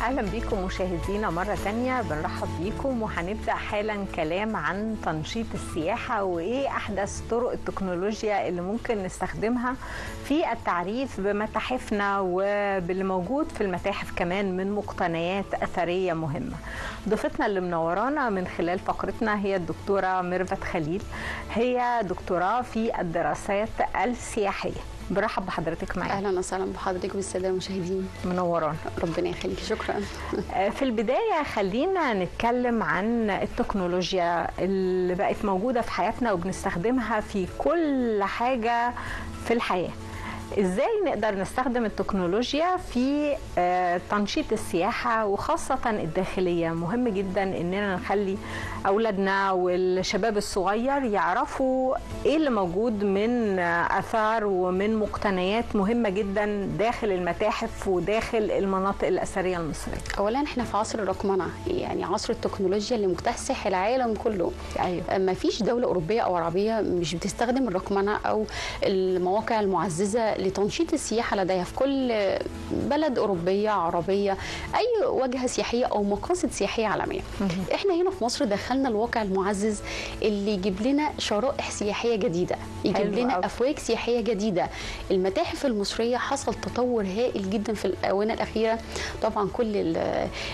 أهلا بيكم مشاهدينا مرة تانية، بنرحب بيكم وهنبدأ حالا كلام عن تنشيط السياحة وإيه أحدث طرق التكنولوجيا اللي ممكن نستخدمها في التعريف بمتاحفنا وباللي موجود في المتاحف كمان من مقتنيات أثرية مهمة. ضيفتنا اللي منورانا من خلال فقرتنا هي الدكتورة ميرفت خليل، هي دكتوراه في الدراسات السياحية. برحب بحضرتك معايا. اهلا وسهلا بحضرتك والساده المشاهدين. منورانا. ربنا يخليكي. شكرا. في البدايه خلينا نتكلم عن التكنولوجيا اللي بقت موجوده في حياتنا وبنستخدمها في كل حاجه في الحياه. ازاي نقدر نستخدم التكنولوجيا في تنشيط السياحة وخاصة الداخلية؟ مهم جدا اننا نخلي اولادنا والشباب الصغير يعرفوا ايه اللي موجود من اثار ومن مقتنيات مهمة جدا داخل المتاحف وداخل المناطق الاثرية المصرية. اولا احنا في عصر الرقمنة، يعني عصر التكنولوجيا اللي مكتسح العالم كله. أيوة. ما فيش دولة اوروبية او عربية مش بتستخدم الرقمنة او المواقع المعززة لتنشيط السياحة لديها. في كل بلد أوروبية عربية أي وجهة سياحية أو مقاصد سياحية عالمية. إحنا هنا في مصر دخلنا الواقع المعزز اللي يجيب لنا شرائح سياحية جديدة، يجيب لنا أفواج سياحية جديدة. المتاحف المصرية حصل تطور هائل جدا في الآونة الأخيرة. طبعا كل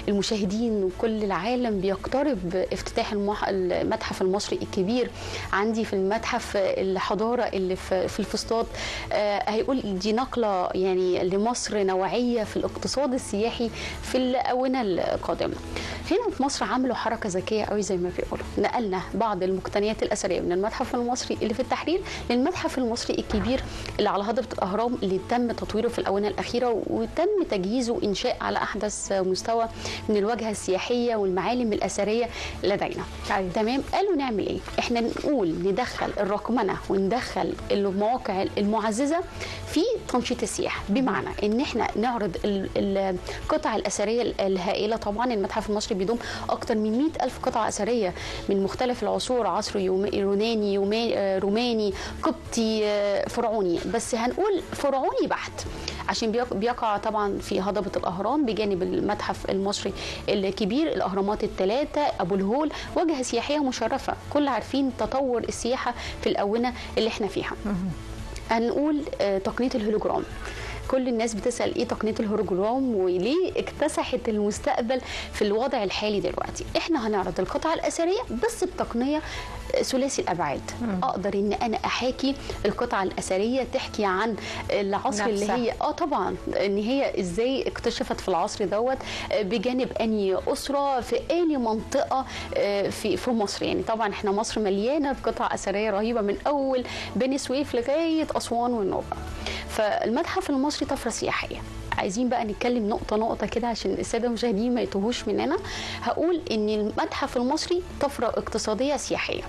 المشاهدين وكل العالم بيقترب افتتاح المتحف المصري الكبير. عندي في المتحف الحضارة اللي في الفسطاط هيقول دي نقلة يعني لمصر نوعية في الاقتصاد السياحي في الآونة القادمة. هنا في مصر عملوا حركة ذكية قوي زي ما بيقولوا، نقلنا بعض المقتنيات الأثرية من المتحف المصري اللي في التحرير للمتحف المصري الكبير اللي على هضبة الأهرام، اللي تم تطويره في الآونة الأخيرة وتم تجهيزه وإنشاء على أحدث مستوى من الواجهة السياحية والمعالم الأثرية لدينا. تمام. قالوا نعمل إيه؟ إحنا نقول ندخل الرقمنة وندخل المواقع المعززة في تنشيط السياحة، بمعنى ان احنا نعرض القطع الأثرية الهائلة. طبعا المتحف المصري بيضم اكتر من 100,000 قطعة أثرية من مختلف العصور، عصر يوناني، روماني، قبطي، فرعوني، بس هنقول فرعوني بحت عشان بيقع طبعا في هضبة الأهرام بجانب المتحف المصري الكبير. الأهرامات الثلاثة، أبو الهول، وجهة سياحية مشرفة. كل عارفين تطور السياحة في الآونة اللي احنا فيها. هنقول تقنية الهولوجرام. كل الناس بتسأل ايه تقنية الهولوجرام وليه اكتسحت المستقبل في الوضع الحالي دلوقتي. احنا هنعرض القطعة الأثرية بس بتقنية ثلاثي الأبعاد. اقدر ان انا احاكي القطعة الأثرية، تحكي عن العصر اللي هي طبعا ان هي ازاي اكتشفت في العصر دوت، بجانب اني أسرة في اني منطقة في مصر. يعني طبعا احنا مصر مليانة بقطع أثرية رهيبة من اول بني سويف لغاية أسوان والنوبة. فالمتحف المصري طفرة سياحية. عايزين بقى نتكلم نقطة نقطة كده عشان السادة المشاهدين ما يتوهوش مننا. هقول ان المتحف المصري طفرة اقتصادية سياحية،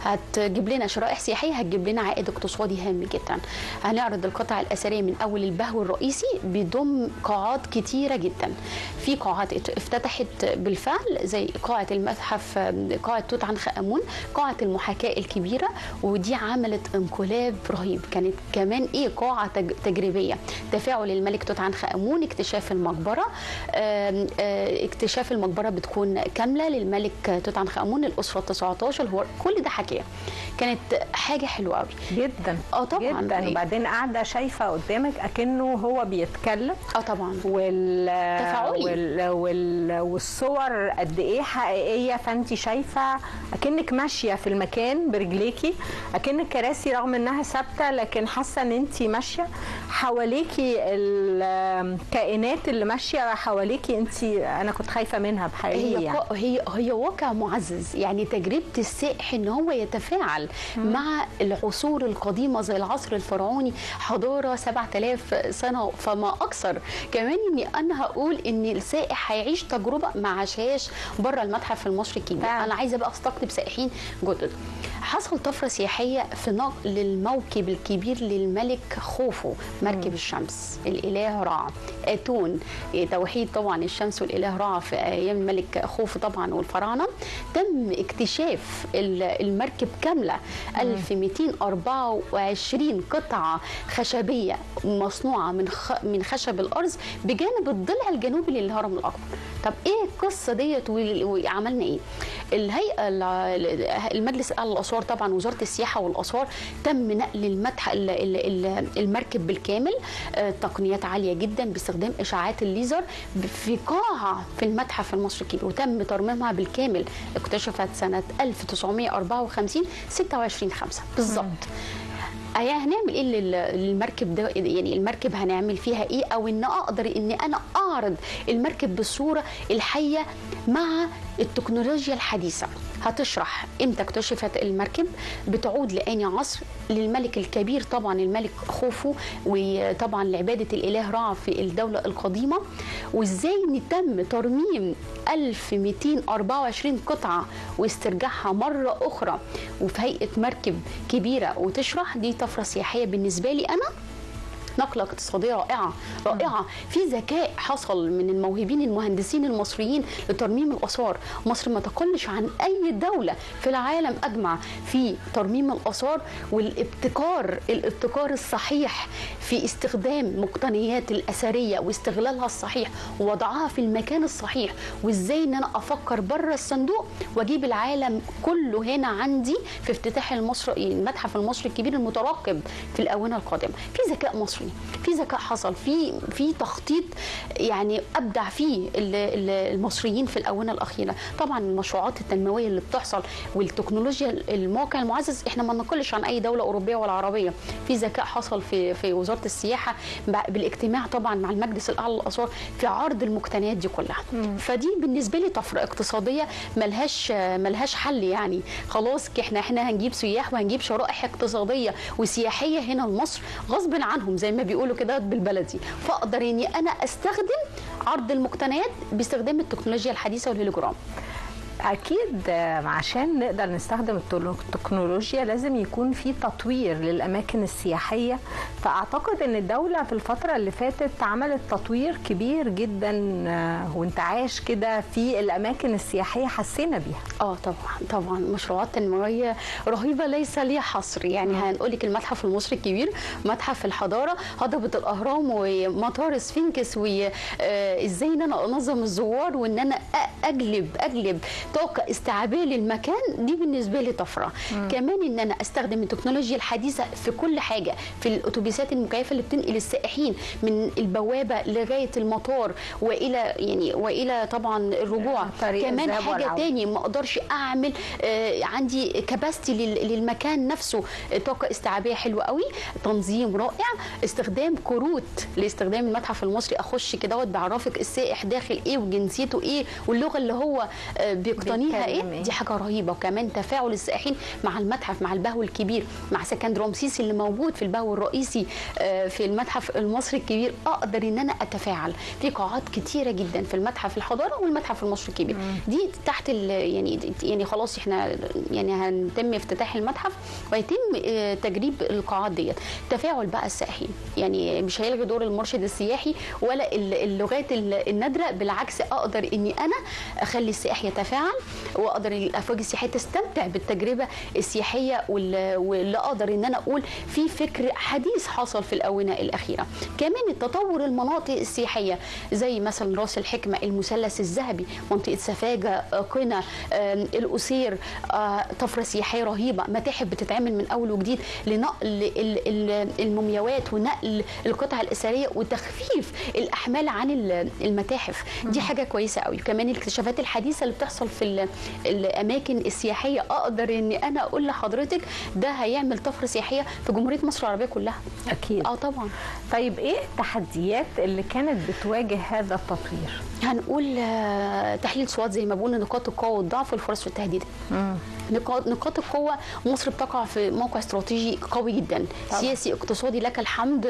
هتجيب لنا شرائح سياحية، هتجيب لنا عائد اقتصادي هام جدا. هنعرض القطع الأثرية من أول البهو الرئيسي، بيضم قاعات كتيرة جدا. في قاعات افتتحت بالفعل زي قاعة المتحف، قاعة توت عنخ آمون، قاعة المحاكاة الكبيرة، ودي عملت انقلاب رهيب. كانت كمان قاعة تجريبية، تفاعل الملك توت عنخ آمون، اكتشاف المقبرة. اكتشاف المقبرة بتكون كاملة للملك توت عنخ آمون، الأسرة 19. هو كل ده حكاية. كانت حاجة حلوة قوي جدا. طبعا جدا. وبعدين قاعدة شايفة قدامك أكنه هو بيتكلم. طبعا. والصور قد ايه حقيقية، فانت شايفة أكنك ماشية في المكان برجليكي، أكنك كراسي رغم انها ثابتة لكن حاسة ان انت ماشية حواليكي الكائنات اللي ماشيه حواليكي. انت انا كنت خايفه منها بحقيقه. هي واقع معزز. يعني تجربه السائح ان هو يتفاعل مع العصور القديمه زي العصر الفرعوني، حضاره 7000 سنه فما اكثر. كمان اني انا هقول ان السائح هيعيش تجربه ما عاشهاش بره المتحف المصري الكبير. انا عايزه بقى استقطب سائحين جدد. حصل طفره سياحيه في نقل الموكب الكبير للملك خوفو، مركب الشمس الاله رع، اتون، توحيد طبعا الشمس والاله رع في ايام الملك خوفو طبعا والفراعنه. تم اكتشاف المركب كامله 1224 قطعه خشبيه مصنوعه من خشب الارز بجانب الضلع الجنوبي للهرم الاكبر. طب ايه القصه ديت وعملنا ايه؟ الهيئه المجلس الاعلى للاثار طبعا وزاره السياحه والاثار تم نقل المركب بالكامل، تقنيات عاليه جدا باستخدام اشعاعات الليزر في قاعه في المتحف المصري الكبير، وتم ترميمها بالكامل. اكتشفت سنه 1954 26/5 بالظبط. هنعمل ايه للمركب ده؟ يعني المركب هنعمل فيها ايه؟ او ان اقدر ان انا اعرض المركب بالصوره الحيه مع التكنولوجيا الحديثه. هتشرح امتى اكتشفت المركب، بتعود لاني عصر، للملك الكبير طبعا الملك خوفو، وطبعا لعباده الاله رع في الدوله القديمه، وازاي تم ترميم 1224 قطعه واسترجاعها مره اخرى وفي هيئه مركب كبيره وتشرح. دي طفره سياحيه بالنسبه لي انا، نقله اقتصاديه رائعه رائعه، في ذكاء حصل من الموهوبين المهندسين المصريين لترميم الاثار. مصر ما تقلش عن اي دوله في العالم اجمع في ترميم الاثار الابتكار الصحيح في استخدام مقتنيات الاثريه واستغلالها الصحيح ووضعها في المكان الصحيح، وازاي ان انا افكر بره الصندوق واجيب العالم كله هنا عندي في افتتاح المتحف المصري الكبير المترقب في الاونه القادمه. في ذكاء مصري، في ذكاء حصل، في تخطيط يعني ابدع فيه المصريين في الاونه الاخيره. طبعا المشروعات التنمويه اللي بتحصل والتكنولوجيا الموقع المعزز احنا ما نقلش عن اي دوله اوروبيه ولا عربيه. في ذكاء حصل في وزاره السياحه بالاجتماع طبعا مع المجلس الاعلى للاثار في عرض المقتنيات دي كلها. فدي بالنسبه لي طفره اقتصاديه ملهاش حل. يعني خلاص احنا هنجيب سياح وهنجيب شرائح اقتصاديه وسياحيه هنا لمصر غصب عنهم زي ما بيقولوا كده بالبلدي. فاقدر اني انا استخدم عرض المقتنيات باستخدام التكنولوجيا الحديثه والهولوجرام. أكيد عشان نقدر نستخدم التكنولوجيا لازم يكون في تطوير للأماكن السياحية، فأعتقد أن الدولة في الفترة اللي فاتت عملت تطوير كبير جدا وانتعاش كده في الأماكن السياحية حسينا بيها. طبعا مشروعات تنموية رهيبة ليس ليها حصر. يعني هنقولك المتحف المصري الكبير، متحف الحضارة، هضبة الأهرام ومطار سفنكس، وإزاي أن أنا أنظم الزوار وأن أنا أجلب طاقة استيعابية للمكان. دي بالنسبة لي طفرة. كمان ان انا استخدم التكنولوجيا الحديثة في كل حاجة، في الاتوبيسات المكيفة اللي بتنقل السائحين من البوابة لغاية المطار والى طبعا الرجوع. كمان حاجة تاني ما اقدرش اعمل عندي كباستي للمكان نفسه، طاقة استيعابية حلوة قوي، تنظيم رائع، استخدام كروت لاستخدام المتحف المصري. اخش كده بعرفك السائح داخل ايه وجنسيته ايه واللغة اللي هو بيقتنيها ايه. دي حاجه رهيبه. وكمان تفاعل السائحين مع المتحف، مع البهو الكبير، مع سكند رمسيس اللي موجود في البهو الرئيسي في المتحف المصري الكبير. اقدر ان انا اتفاعل في قاعات كتيره جدا في المتحف الحضاره والمتحف المصري الكبير. دي تحت يعني خلاص احنا يعني هنتم افتتاح المتحف ويتم تجريب القاعات ديت. تفاعل بقى السائحين، يعني مش هيلغي دور المرشد السياحي ولا اللغات النادره، بالعكس اقدر اني انا اخلي السائح يتفاعل، واقدر الافواج السياحيه تستمتع بالتجربه السياحيه، واللي اقدر ان انا اقول في فكر حديث حصل في الاونه الاخيره. كمان التطور المناطق السياحيه زي مثلا راس الحكمه، المثلث الذهبي، منطقه سفاجه، قنا، القصير، طفره سياحيه رهيبه. متاحف بتتعمل من اول وجديد لنقل المومياوات ونقل القطع الاثريه وتخفيف الاحمال عن المتاحف. دي حاجه كويسه قوي. كمان الاكتشافات الحديثه اللي بتحصل في الاماكن السياحيه، اقدر ان انا اقول لحضرتك ده هيعمل طفره سياحيه في جمهوريه مصر العربيه كلها. اكيد طبعا. طيب ايه التحديات اللي كانت بتواجه هذا التطوير؟ هنقول تحليل SWOT زي ما بقولنا، نقاط القوه والضعف والفرص والتهديدات. نقاط القوه، مصر بتقع في موقع استراتيجي قوي جدا، طبعا. سياسي اقتصادي لك الحمد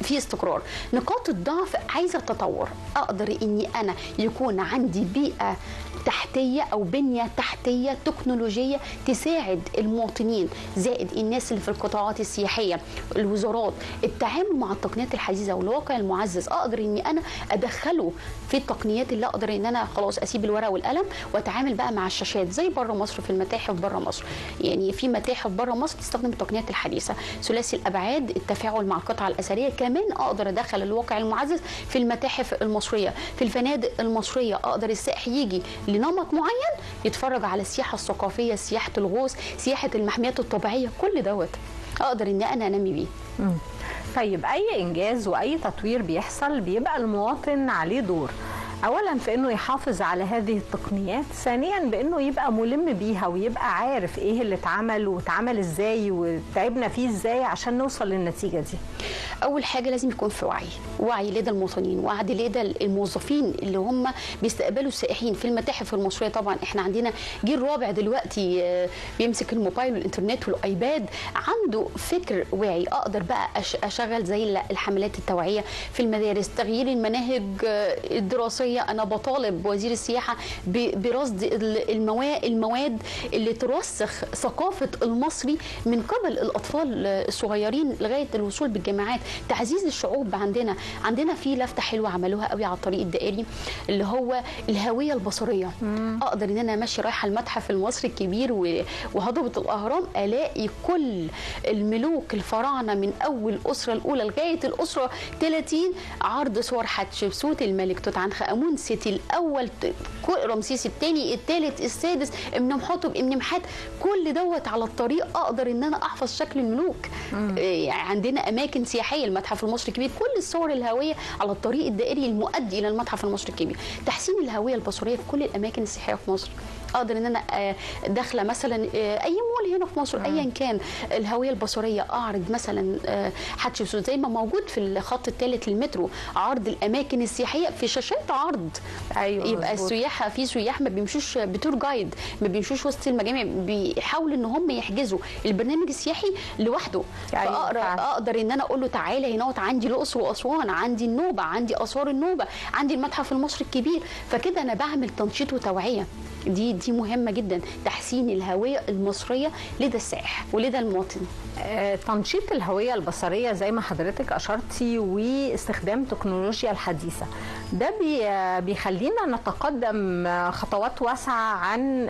في استقرار. نقاط الضعف عايزه تطور، اقدر اني انا يكون عندي بيئه تحتيه او بنيه تحتيه تكنولوجيه تساعد المواطنين، زائد الناس اللي في القطاعات السياحيه، الوزارات، التعامل مع التقنيات الحديثه والواقع المعزز. اقدر اني انا ادخله في التقنيات اللي اقدر ان انا خلاص اسيب الورقه والقلم واتعامل بقى مع الشاشات زي بره مصر. في المتاحف بره مصر، يعني في متاحف بره مصر تستخدم التقنيات الحديثه ثلاثي الابعاد، التفاعل مع القطعه الاثريه. كمان اقدر ادخل الواقع المعزز في المتاحف المصريه، في الفنادق المصريه. اقدر السائح يجي لنمط معين يتفرج على السياحه الثقافيه، سياحه الغوص، سياحه المحميات الطبيعيه، كل دوت اقدر ان انا انمي بيه. طيب اي انجاز واي تطوير بيحصل بيبقى المواطن عليه دور، اولا في انه يحافظ على هذه التقنيات، ثانيا بانه يبقى ملم بيها ويبقى عارف ايه اللي اتعمل واتعمل ازاي وتعبنا فيه ازاي عشان نوصل للنتيجه دي. اول حاجه لازم يكون في وعي لدى المواطنين، وعي لدى الموظفين اللي هم بيستقبلوا السائحين في المتاحف المصريه. طبعا احنا عندنا جيل رابع دلوقتي بيمسك الموبايل والانترنت والايباد، عنده فكر واعي. اقدر بقى اشغل زي الحملات التوعيه في المدارس، تغيير المناهج الدراسيه. انا بطالب وزير السياحه برصد المواد اللي ترسخ ثقافه المصري من قبل الاطفال الصغيرين لغايه الوصول بالجامعات. تعزيز الشعوب. عندنا في لفته حلوه عملوها قوي على الطريق الدائري اللي هو الهويه البصريه. اقدر ان انا ماشي رايحه المتحف المصري الكبير وهضبه الاهرام، الاقي كل الملوك الفراعنه من اول الاسره الاولى لغايه الاسره 30 عرض صور حتشبسوت، الملك توت عنخ امون، سيتي الاول، رمسيس الثاني، الثالث، السادس، امنمحتب، امنمحات، كل دوت على الطريق. اقدر ان انا احفظ شكل الملوك. عندنا اماكن سياحيه، المتحف المصري الكبير، كل الصور الهويه على الطريق الدائري المؤدي الى المتحف المصري الكبير. تحسين الهويه البصريه في كل الاماكن السياحيه في مصر. اقدر ان انا داخله مثلا اي مول هنا في مصر ايا كان، الهويه البصريه اعرض مثلا حتشبسوت زي ما موجود في الخط الثالث للمترو، عرض الاماكن السياحيه في شاشات عرض. ايوه يبقى مزبوط. السياح، في سياح ما بيمشوش بتور جايد، ما بيمشوش وسط المجامع، بيحاولوا ان هم يحجزوا البرنامج السياحي لوحده. أيوة فاقدر ان انا اقول له تعالى هنا، عندي الاقصر واسوان، عندي النوبه، عندي اثار النوبه، عندي المتحف المصري الكبير. فكده انا بعمل تنشيط وتوعيه. دي مهمه جدا، تحسين الهويه المصريه لدى السائح ولدى المواطن. تنشيط الهويه البصريه زي ما حضرتك اشرتي واستخدام التكنولوجيا الحديثه ده بيخلينا نتقدم خطوات واسعه عن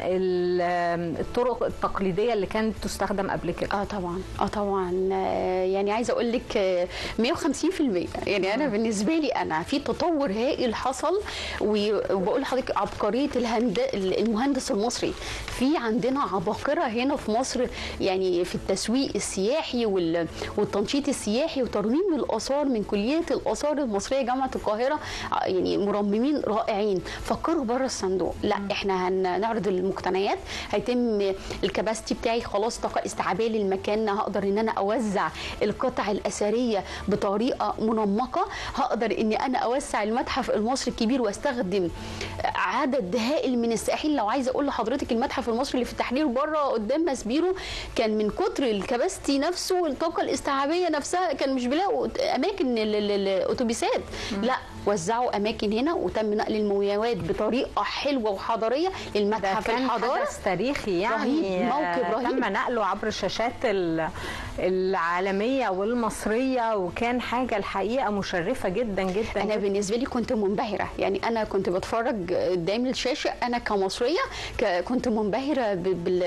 الطرق التقليديه اللي كانت تستخدم قبل كده. طبعا يعني عايزه اقول لك 150%. يعني انا بالنسبه لي انا في تطور هائل حصل، وبقول لحضرتك عبقريه المهندس المصري. في عندنا عباقره هنا في مصر، يعني في التسويق السياحي والتنشيط السياحي وترميم الاثار من كليه الاثار المصريه جامعه القاهره. يعني مرممين رائعين، فكروا بره الصندوق. لا احنا هنعرض المقتنيات، هيتم الكباستي بتاعي خلاص طاقه استيعابيه للمكان، هقدر ان انا اوزع القطع الاثريه بطريقه منمقه، هقدر اني انا اوسع المتحف المصري الكبير واستخدم عدد هائل من السائحين. لو عايزه اقول لحضرتك المتحف المصري اللي في التحرير بره قدام ماسبيرو كان من كتر الكباستي نفسه والطاقه الاستيعابيه نفسها كان مش بيلاقوا اماكن الاتوبيسات. لا وزعوا اماكن هنا وتم نقل المومياوات بطريقه حلوه وحضاريه للمتحف الحضاره. حدث تاريخي يعني رهيب، موكب رهيب، تم نقله عبر الشاشات العالميه والمصريه، وكان حاجه الحقيقه مشرفه جدا جدا. انا بالنسبه لي كنت منبهره، يعني انا كنت بتفرج قدام الشاشه، انا كمصريه كنت منبهره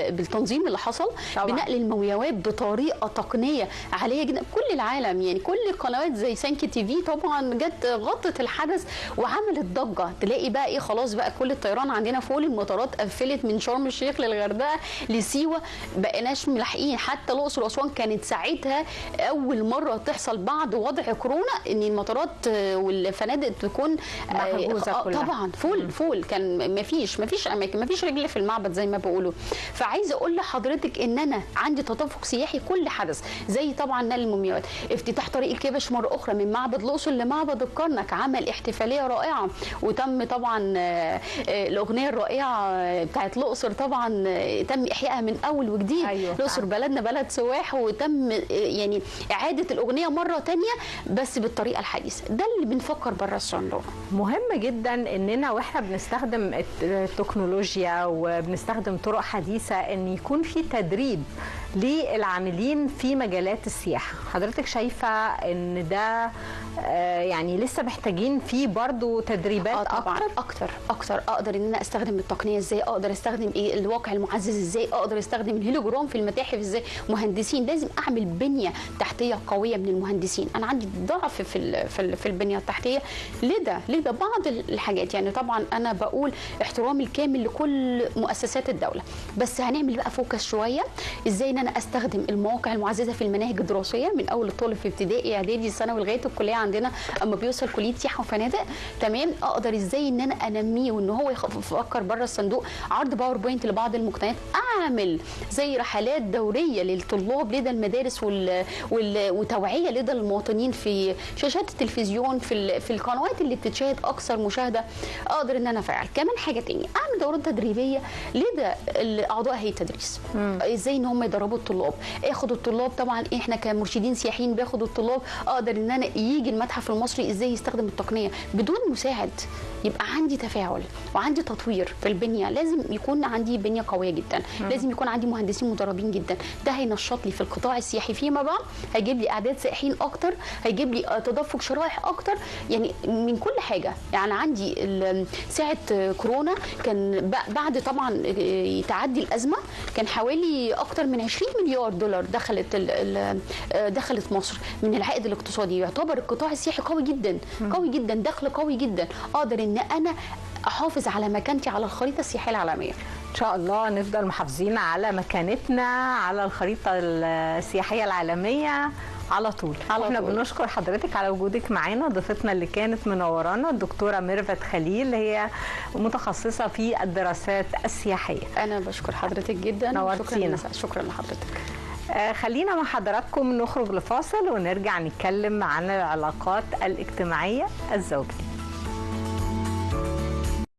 بالتنظيم اللي حصل طبعا. بنقل المومياوات بطريقه تقنيه عاليه جدا. كل العالم يعني كل القنوات زي سانكي تي في طبعا جت غطت الحدث وعملت ضجه. تلاقي بقى ايه، خلاص بقى كل الطيران عندنا فول، المطارات قفلت من شرم الشيخ للغردقه لسيوه، بقيناش ملاحقين. حتى الاقصر واسوان كانت ساعتها اول مره تحصل بعد وضع كورونا ان المطارات والفنادق تكون محجوزه كلها. طبعا فول كان مفيش اماكن، مفيش رجل في المعبد زي ما بيقولوا. فعايزه اقول لحضرتك ان انا عندي تدفق سياحي كل حدث، زي طبعا نقل المومياوات، افتتاح طريق الكبش مره اخرى من معبد الاقصر لمعبد الكرنك، عمل احتفاليه رائعه. وتم طبعا الاغنيه الرائعه بتاعت الاقصر طبعا تم احيائها من اول وجديد. أيوة الاقصر بلدنا بلد سواح، وتم يعني اعاده الاغنيه مره ثانيه بس بالطريقه الحديثه. ده اللي بنفكر بره الصندوق. مهم جدا اننا واحنا بنستخدم التكنولوجيا وبنستخدم طرق حديثة ان يكون في تدريب للعاملين في مجالات السياحة، حضرتك شايفة ان ده يعني لسه محتاجين فيه برضو تدريبات طبعا اكتر اقدر ان انا استخدم التقنيه ازاي، اقدر استخدم الواقع المعزز ازاي، اقدر استخدم الهيلوجرام في المتاحف ازاي. مهندسين لازم اعمل بنيه تحتيه قويه من المهندسين. انا عندي ضعف في البنيه التحتيه لدى بعض الحاجات. يعني طبعا انا بقول احترامي الكامل لكل مؤسسات الدوله، بس هنعمل بقى فوكس شويه ازاي ان انا استخدم المواقع المعززه في المناهج الدراسيه من اول الطالب في ابتدائي اعدادي ثانوي لغايه الكليه عندنا اما بيوصل كليه سياحه وفنادق. تمام، اقدر ازاي ان انا انميه وان هو يفكر بره الصندوق. عرض باوربوينت لبعض المقتنيات، اعمل زي رحلات دوريه للطلاب لدى المدارس وتوعيه لدى المواطنين في شاشات التلفزيون، في القنوات اللي بتتشاهد اكثر مشاهده. اقدر ان انا افعل كمان حاجه تاني، اعمل دورات تدريبيه لدى اعضاء هيئه التدريس ازاي ان هم يدربوا الطلاب. اخد الطلاب، طبعا احنا كمرشدين سياحيين باخد الطلاب، اقدر ان انا يجي المتحف المصري ازاي يستخدم التقنيه بدون مساعد. يبقى عندي تفاعل وعندي تطوير في البنيه. لازم يكون عندي بنيه قويه جدا، لازم يكون عندي مهندسين مدربين جدا. ده هينشط لي في القطاع السياحي فيما بعد، هيجيب لي اعداد سائحين اكتر، هيجيب لي تدفق شرائح اكتر، يعني من كل حاجه. يعني عندي ساعه كورونا كان بعد طبعا تعدي الازمه كان حوالي اكتر من 20 مليار دولار دخلت مصر من العائد الاقتصادي. يعتبر القطاع السياحي قوي جدا قوي جدا، دخل قوي جدا. اقدر ان انا احافظ على مكانتي على الخريطه السياحيه العالميه. ان شاء الله نفضل محافظين على مكانتنا على الخريطه السياحيه العالميه على طول. احنا بنشكر حضرتك على وجودك معانا. ضيفتنا اللي كانت منورانا الدكتوره ميرفت خليل، هي متخصصه في الدراسات السياحيه. انا بشكر حضرتك جدا، نورتينا. شكرا لحضرتك. خلينا مع حضراتكم نخرج لفاصل ونرجع نتكلم عن العلاقات الاجتماعيه الزوجيه.